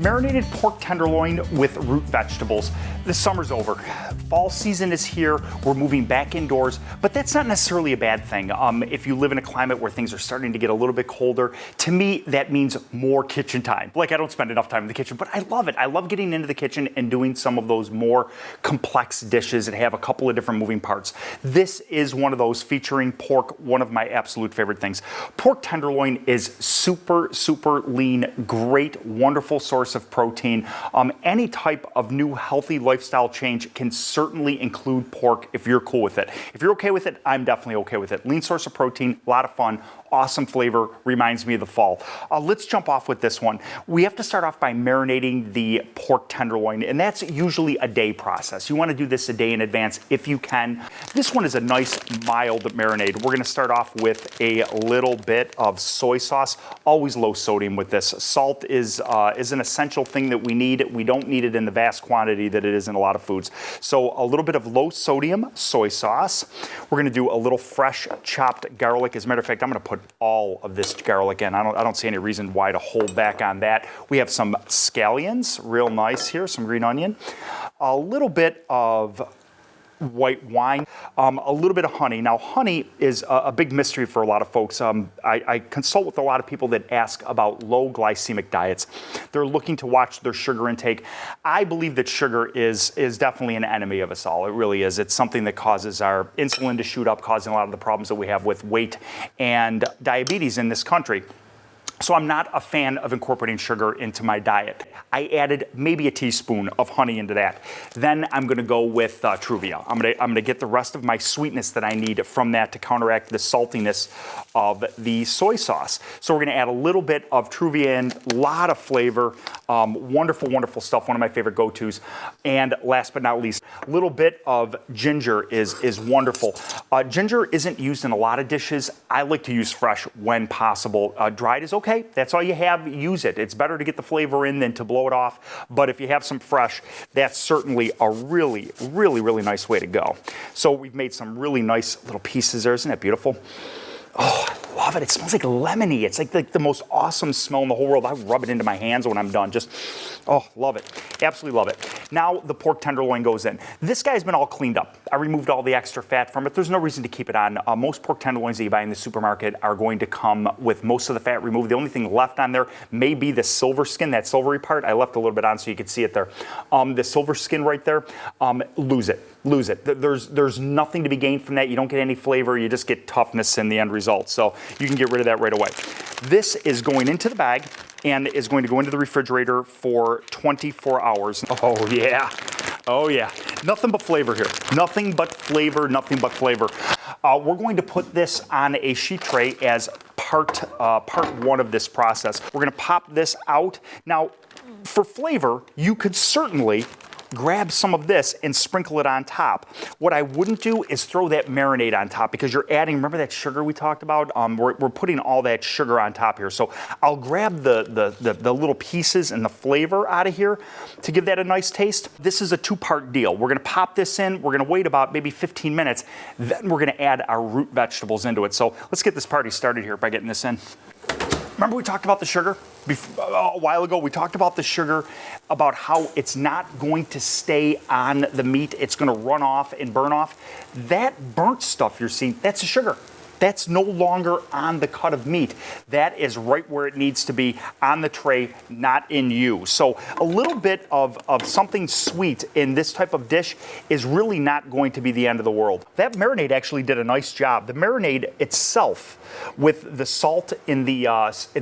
Marinated pork tenderloin with root vegetables. The summer's over. Fall season is here. We're moving back indoors, but that's not necessarily a bad thing. If you live in a climate where things are starting to get a little bit colder, to me, that means more kitchen time. Like, I don't spend enough time in the kitchen, but I love it. I love getting into the kitchen and doing some of those more complex dishes that have a couple of different moving parts. This is one of those featuring pork, one of my absolute favorite things. Pork tenderloin is super, super lean, great, wonderful source of protein. Any type of new healthy lifestyle change can certainly include pork if you're cool with it. If you're okay with it, I'm definitely okay with it. Lean source of protein, a lot of fun, awesome flavor, reminds me of the fall. Let's jump off with this one. We have to start off by marinating the pork tenderloin, and that's usually a day process. You want to do this a day in advance if you can. This one is a nice mild marinade. We're going to start off with a little bit of soy sauce, always low sodium with this. Salt is an essential thing that we need. We don't need it in the vast quantity that it is in a lot of foods. So a little bit of low sodium soy sauce. We're going to do a little fresh chopped garlic. As a matter of fact, I'm going to put all of this garlic in. I don't see any reason why to hold back on that. We have some scallions, real nice here, some green onion, a little bit of white wine, a little bit of honey. Now, honey is a big mystery for a lot of folks. I consult with a lot of people that ask about low glycemic diets. They're looking to watch their sugar intake. I believe that sugar is definitely an enemy of us all. It really is. It's something that causes our insulin to shoot up, causing a lot of the problems that we have with weight and diabetes in this country. So I'm not a fan of incorporating sugar into my diet. I added maybe a teaspoon of honey into that. Then I'm gonna go with Truvia. I'm gonna get the rest of my sweetness that I need from that to counteract the saltiness of the soy sauce. So we're gonna add a little bit of Truvia in, a lot of flavor, wonderful, wonderful stuff, one of my favorite go-tos. And last but not least, a little bit of ginger is wonderful. Ginger isn't used in a lot of dishes. I like to use fresh when possible. Dried is okay. That's all you have, use it. It's better to get the flavor in than to blow it off. But if you have some fresh, that's certainly a really, really, really nice way to go. So we've made some really nice little pieces there. Isn't that beautiful? Oh, I love it. It smells like lemony. It's like the most awesome smell in the whole world. I rub it into my hands when I'm done. Just, oh, love it. Absolutely love it. Now the pork tenderloin goes in. This guy's been all cleaned up. I removed all the extra fat from it. There's no reason to keep it on. Most pork tenderloins that you buy in the supermarket are going to come with most of the fat removed. The only thing left on there may be the silver skin, that silvery part. I left a little bit on so you could see it there. The silver skin right there, lose it. Lose it. There's nothing to be gained from that. You don't get any flavor. You just get toughness in the end result. So you can get rid of that right away. This is going into the bag and is going to go into the refrigerator for 24 hours. Oh yeah. Oh yeah. Nothing but flavor here. Nothing but flavor, nothing but flavor. We're going to put this on a sheet tray as part one of this process. We're going to pop this out. Now, for flavor, you could certainly grab some of this and sprinkle it on top. What I wouldn't do is throw that marinade on top because you're adding, remember that sugar we talked about? We're putting all that sugar on top here. So I'll grab the little pieces and the flavor out of here to give that a nice taste. This is a two-part deal. We're gonna pop this in, we're gonna wait about maybe 15 minutes, then we're gonna add our root vegetables into it. So let's get this party started here by getting this in. Remember we talked about the sugar? A while ago, we talked about the sugar, about how it's not going to stay on the meat. It's going to run off and burn off. That burnt stuff you're seeing, that's the sugar. That's no longer on the cut of meat. That is right where it needs to be, on the tray, not in you. So a little bit of something sweet in this type of dish is really not going to be the end of the world. That marinade actually did a nice job. The marinade itself, with the salt in the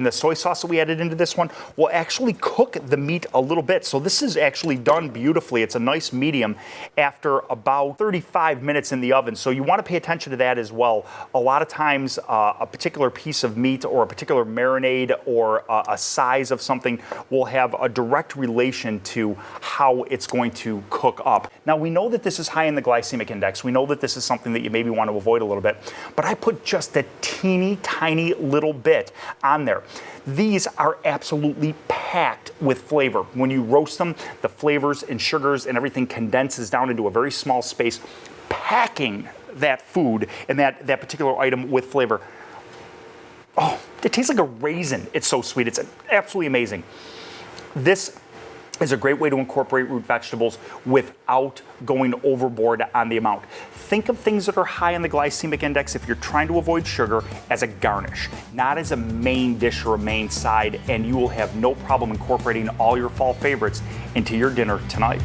soy sauce that we added into this one, will actually cook the meat a little bit. So this is actually done beautifully. It's a nice medium after about 35 minutes in the oven. So you want to pay attention to that as well. A lot of times a particular piece of meat or a particular marinade or a size of something will have a direct relation to how it's going to cook up. Now we know that this is high in the glycemic index. We know that this is something that you maybe want to avoid a little bit, but I put just a teeny tiny little bit on there. These are absolutely packed with flavor. When you roast them, the flavors and sugars and everything condenses down into a very small space, packing that food and that particular item with flavor. Oh, it tastes like a raisin. It's so sweet. It's absolutely amazing. This is a great way to incorporate root vegetables without going overboard on the amount. Think of things that are high on the glycemic index if you're trying to avoid sugar as a garnish, not as a main dish or a main side, and you will have no problem incorporating all your fall favorites into your dinner tonight.